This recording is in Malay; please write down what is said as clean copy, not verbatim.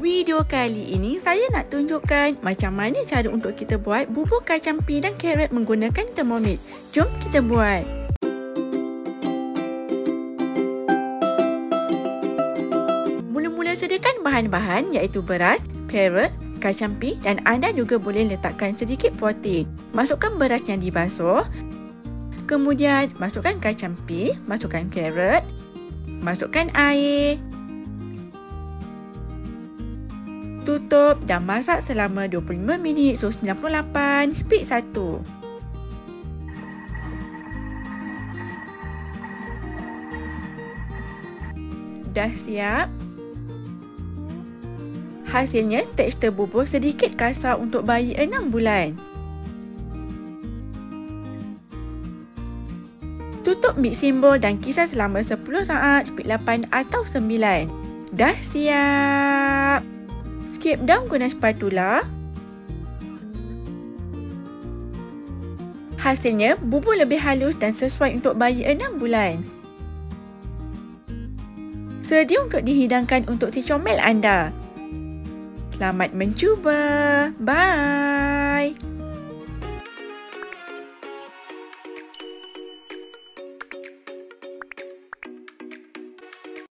Video kali ini saya nak tunjukkan macam mana cara untuk kita buat bubur kacang pie dan carrot menggunakan Thermomix. Jom kita buat. Mula-mula sediakan bahan-bahan iaitu beras, carrot, kacang pie dan anda juga boleh letakkan sedikit protein. Masukkan beras yang dibasuh. Kemudian masukkan kacang pie, masukkan carrot, masukkan air. Tutup dan masak selama 25 minit suhu 98, speed 1. Dah siap. Hasilnya tekstur bubur sedikit kasar untuk bayi 6 bulan. Tutup mixing bowl dan kisar selama 10 saat, speed 8 atau 9. Dah siap. Scrape down guna spatula. Hasilnya, bubur lebih halus dan sesuai untuk bayi 6 bulan. Sedia untuk dihidangkan untuk si comel anda. Selamat mencuba. Bye.